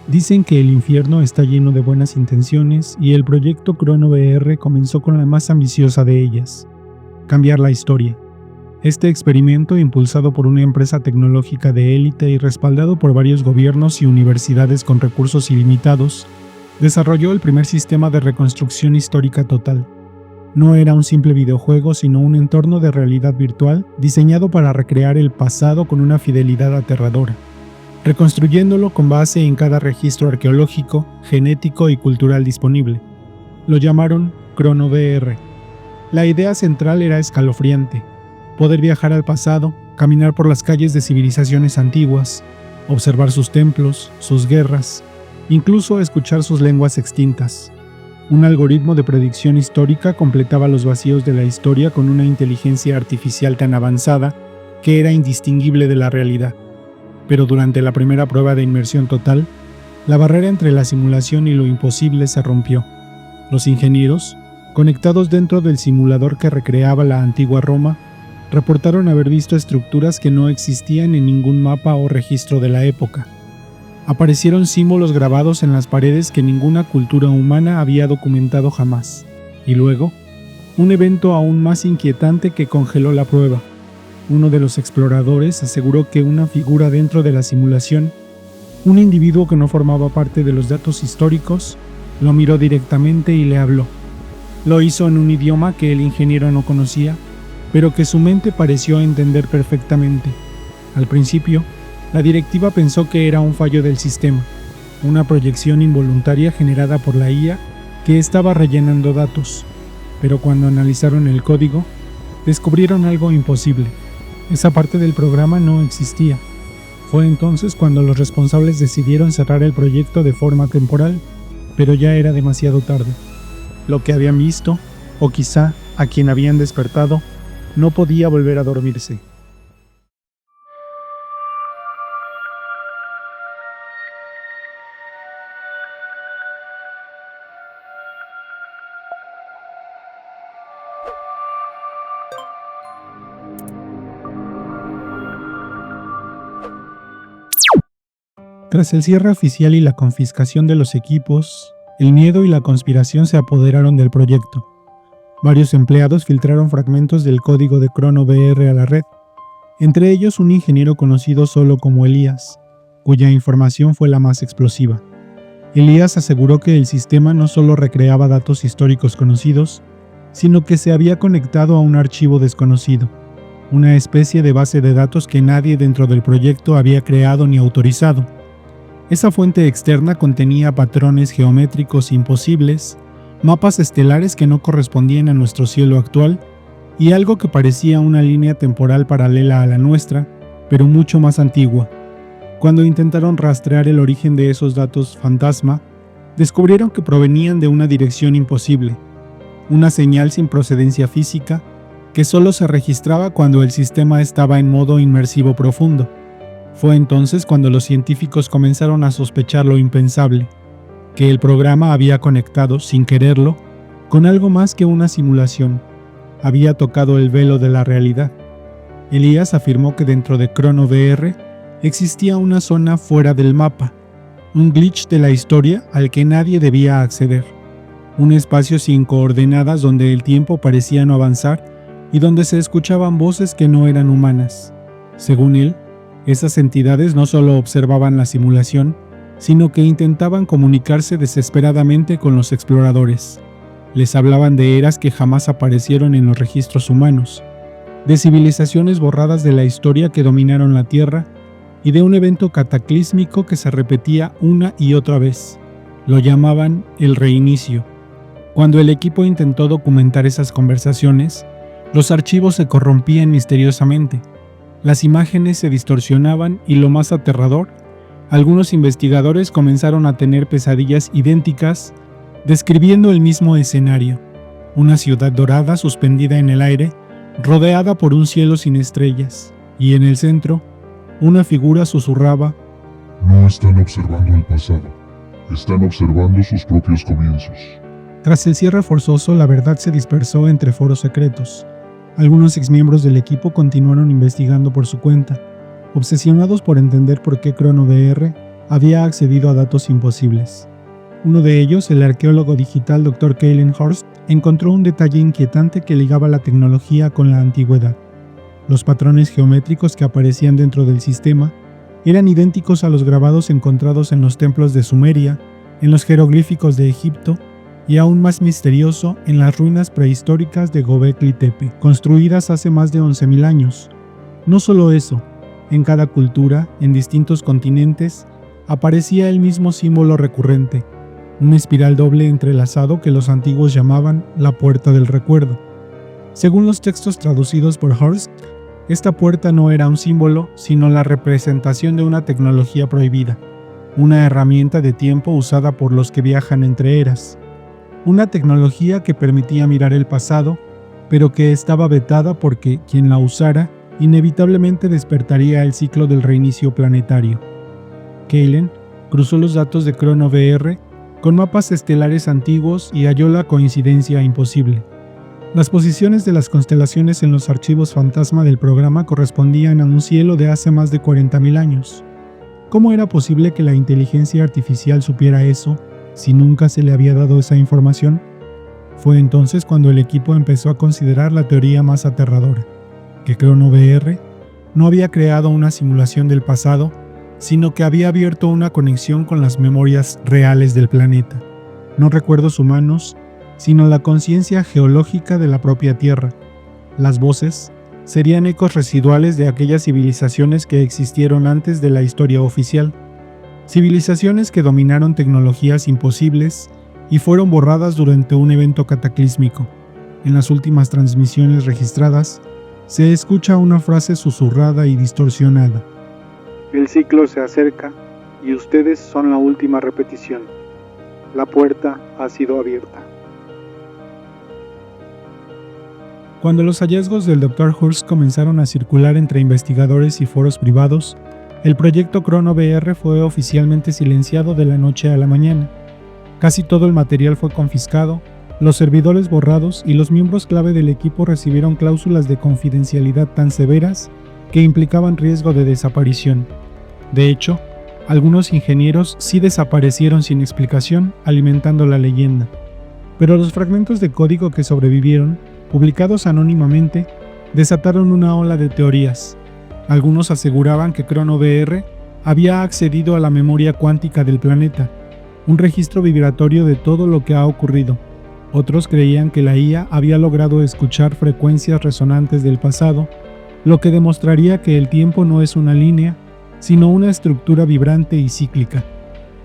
Dicen que el infierno está lleno de buenas intenciones y el proyecto Chrono VR comenzó con la más ambiciosa de ellas: cambiar la historia. Este experimento, impulsado por una empresa tecnológica de élite y respaldado por varios gobiernos y universidades con recursos ilimitados, desarrolló el primer sistema de reconstrucción histórica total. No era un simple videojuego, sino un entorno de realidad virtual diseñado para recrear el pasado con una fidelidad aterradora, reconstruyéndolo con base en cada registro arqueológico, genético y cultural disponible. Lo llamaron Chrono VR. La idea central era escalofriante: poder viajar al pasado, caminar por las calles de civilizaciones antiguas, observar sus templos, sus guerras, incluso escuchar sus lenguas extintas. Un algoritmo de predicción histórica completaba los vacíos de la historia con una inteligencia artificial tan avanzada que era indistinguible de la realidad. Pero durante la primera prueba de inmersión total, la barrera entre la simulación y lo imposible se rompió. Los ingenieros, conectados dentro del simulador que recreaba la antigua Roma, reportaron haber visto estructuras que no existían en ningún mapa o registro de la época. Aparecieron símbolos grabados en las paredes que ninguna cultura humana había documentado jamás. Y luego, un evento aún más inquietante que congeló la prueba. Uno de los exploradores aseguró que una figura dentro de la simulación, un individuo que no formaba parte de los datos históricos, lo miró directamente y le habló. Lo hizo en un idioma que el ingeniero no conocía, pero que su mente pareció entender perfectamente. Al principio, la directiva pensó que era un fallo del sistema, una proyección involuntaria generada por la IA que estaba rellenando datos, pero cuando analizaron el código, descubrieron algo imposible. Esa parte del programa no existía. Fue entonces cuando los responsables decidieron cerrar el proyecto de forma temporal, pero ya era demasiado tarde. Lo que habían visto, o quizá a quien habían despertado, no podía volver a dormirse. Tras el cierre oficial y la confiscación de los equipos, el miedo y la conspiración se apoderaron del proyecto. Varios empleados filtraron fragmentos del código de Chrono VR a la red, entre ellos un ingeniero conocido solo como Elías, cuya información fue la más explosiva. Elías aseguró que el sistema no solo recreaba datos históricos conocidos, sino que se había conectado a un archivo desconocido, una especie de base de datos que nadie dentro del proyecto había creado ni autorizado. Esa fuente externa contenía patrones geométricos imposibles, mapas estelares que no correspondían a nuestro cielo actual y algo que parecía una línea temporal paralela a la nuestra, pero mucho más antigua. Cuando intentaron rastrear el origen de esos datos fantasma, descubrieron que provenían de una dirección imposible, una señal sin procedencia física que solo se registraba cuando el sistema estaba en modo inmersivo profundo. Fue entonces cuando los científicos comenzaron a sospechar lo impensable, que el programa había conectado, sin quererlo, con algo más que una simulación. Había tocado el velo de la realidad. Elías afirmó que dentro de Chrono VR existía una zona fuera del mapa, un glitch de la historia al que nadie debía acceder, un espacio sin coordenadas donde el tiempo parecía no avanzar y donde se escuchaban voces que no eran humanas. Según él, esas entidades no solo observaban la simulación, sino que intentaban comunicarse desesperadamente con los exploradores. Les hablaban de eras que jamás aparecieron en los registros humanos, de civilizaciones borradas de la historia que dominaron la Tierra y de un evento cataclísmico que se repetía una y otra vez. Lo llamaban el reinicio. Cuando el equipo intentó documentar esas conversaciones, los archivos se corrompían misteriosamente. Las imágenes se distorsionaban y, lo más aterrador, algunos investigadores comenzaron a tener pesadillas idénticas, describiendo el mismo escenario: una ciudad dorada suspendida en el aire, rodeada por un cielo sin estrellas, y en el centro, una figura susurraba: No están observando el pasado, están observando sus propios comienzos. Tras el cierre forzoso, la verdad se dispersó entre foros secretos. Algunos exmiembros del equipo continuaron investigando por su cuenta, obsesionados por entender por qué Chrono VR había accedido a datos imposibles. Uno de ellos, el arqueólogo digital Dr. Kalen Horst, encontró un detalle inquietante que ligaba la tecnología con la antigüedad. Los patrones geométricos que aparecían dentro del sistema eran idénticos a los grabados encontrados en los templos de Sumeria, en los jeroglíficos de Egipto y aún más misterioso en las ruinas prehistóricas de Göbekli Tepe, construidas hace más de 11.000 años. No solo eso, en cada cultura, en distintos continentes, aparecía el mismo símbolo recurrente, una espiral doble entrelazado que los antiguos llamaban la puerta del recuerdo. Según los textos traducidos por Horst, esta puerta no era un símbolo, sino la representación de una tecnología prohibida, una herramienta de tiempo usada por los que viajan entre eras. Una tecnología que permitía mirar el pasado, pero que estaba vetada porque quien la usara inevitablemente despertaría el ciclo del reinicio planetario. Kalen cruzó los datos de ChronoVR con mapas estelares antiguos y halló la coincidencia imposible. Las posiciones de las constelaciones en los archivos fantasma del programa correspondían a un cielo de hace más de 40.000 años. ¿Cómo era posible que la inteligencia artificial supiera eso si nunca se le había dado esa información? Fue entonces cuando el equipo empezó a considerar la teoría más aterradora, que ChronoVR no había creado una simulación del pasado, sino que había abierto una conexión con las memorias reales del planeta, no recuerdos humanos, sino la conciencia geológica de la propia Tierra. Las voces serían ecos residuales de aquellas civilizaciones que existieron antes de la historia oficial, civilizaciones que dominaron tecnologías imposibles y fueron borradas durante un evento cataclísmico. En las últimas transmisiones registradas, se escucha una frase susurrada y distorsionada. El ciclo se acerca y ustedes son la última repetición. La puerta ha sido abierta. Cuando los hallazgos del Dr. Horst comenzaron a circular entre investigadores y foros privados, el proyecto ChronoVR fue oficialmente silenciado de la noche a la mañana. Casi todo el material fue confiscado, los servidores borrados y los miembros clave del equipo recibieron cláusulas de confidencialidad tan severas que implicaban riesgo de desaparición. De hecho, algunos ingenieros sí desaparecieron sin explicación, alimentando la leyenda. Pero los fragmentos de código que sobrevivieron, publicados anónimamente, desataron una ola de teorías. Algunos aseguraban que ChronoVR había accedido a la memoria cuántica del planeta, un registro vibratorio de todo lo que ha ocurrido. Otros creían que la IA había logrado escuchar frecuencias resonantes del pasado, lo que demostraría que el tiempo no es una línea, sino una estructura vibrante y cíclica.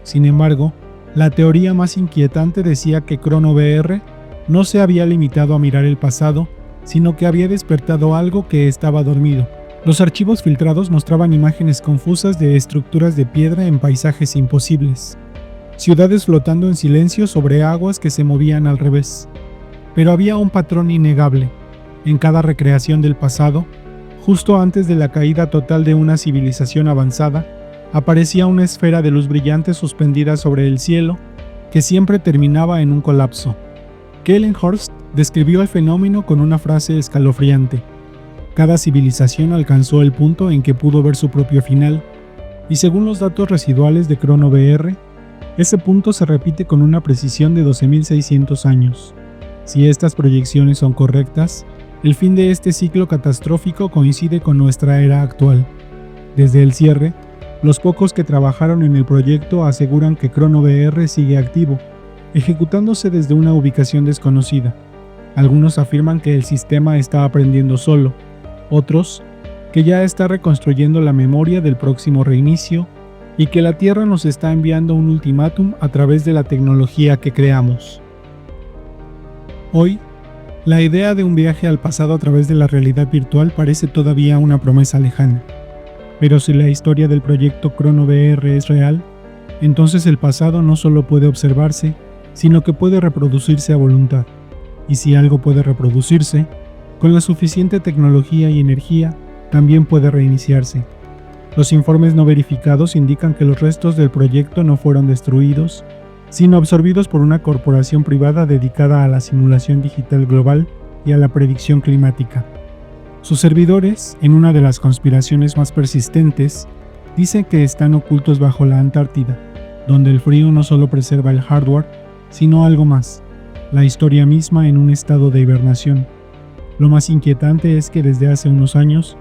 Sin embargo, la teoría más inquietante decía que ChronoVR no se había limitado a mirar el pasado, sino que había despertado algo que estaba dormido. Los archivos filtrados mostraban imágenes confusas de estructuras de piedra en paisajes imposibles, ciudades flotando en silencio sobre aguas que se movían al revés. Pero había un patrón innegable. En cada recreación del pasado, justo antes de la caída total de una civilización avanzada, aparecía una esfera de luz brillante suspendida sobre el cielo, que siempre terminaba en un colapso. Kalen Horst describió el fenómeno con una frase escalofriante. Cada civilización alcanzó el punto en que pudo ver su propio final, y según los datos residuales de ChronoVR, ese punto se repite con una precisión de 12.600 años. Si estas proyecciones son correctas, el fin de este ciclo catastrófico coincide con nuestra era actual. Desde el cierre, los pocos que trabajaron en el proyecto aseguran que ChronoVR sigue activo, ejecutándose desde una ubicación desconocida. Algunos afirman que el sistema está aprendiendo solo, otros que ya está reconstruyendo la memoria del próximo reinicio y que la Tierra nos está enviando un ultimátum a través de la tecnología que creamos. Hoy, la idea de un viaje al pasado a través de la realidad virtual parece todavía una promesa lejana. Pero si la historia del proyecto ChronoVR es real, entonces el pasado no solo puede observarse, sino que puede reproducirse a voluntad. Y si algo puede reproducirse, con la suficiente tecnología y energía, también puede reiniciarse. Los informes no verificados indican que los restos del proyecto no fueron destruidos, sino absorbidos por una corporación privada dedicada a la simulación digital global y a la predicción climática. Sus servidores, en una de las conspiraciones más persistentes, Dice que están ocultos bajo la Antártida, donde el frío no solo preserva el hardware, sino algo más, la historia misma en un estado de hibernación. Lo más inquietante es que desde hace unos años,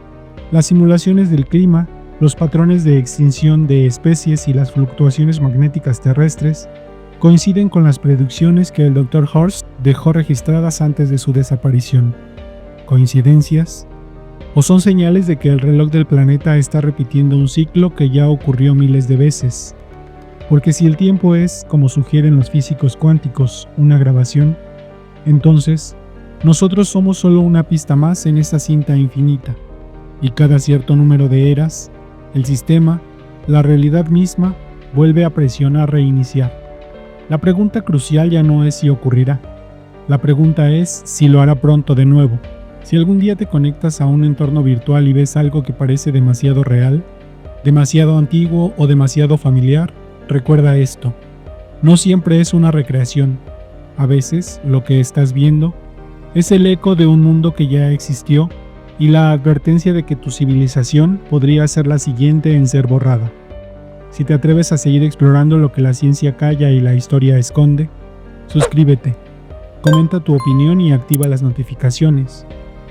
las simulaciones del clima, los patrones de extinción de especies y las fluctuaciones magnéticas terrestres coinciden con las predicciones que el Dr. Horst dejó registradas antes de su desaparición. ¿Coincidencias? ¿O son señales de que el reloj del planeta está repitiendo un ciclo que ya ocurrió miles de veces? Porque si el tiempo es, como sugieren los físicos cuánticos, una grabación, entonces, nosotros somos solo una pista más en esa cinta infinita, y cada cierto número de eras, el sistema, la realidad misma, vuelve a presionar reiniciar. La pregunta crucial ya no es si ocurrirá, la pregunta es si lo hará pronto de nuevo. Si algún día te conectas a un entorno virtual y ves algo que parece demasiado real, demasiado antiguo o demasiado familiar, recuerda esto: no siempre es una recreación. A veces, lo que estás viendo es el eco de un mundo que ya existió y la advertencia de que tu civilización podría ser la siguiente en ser borrada. Si te atreves a seguir explorando lo que la ciencia calla y la historia esconde, suscríbete, comenta tu opinión y activa las notificaciones,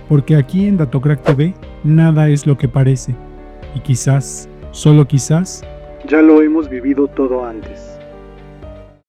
porque aquí en Datocrack TV nada es lo que parece, y quizás, solo quizás, ya lo hemos vivido todo antes.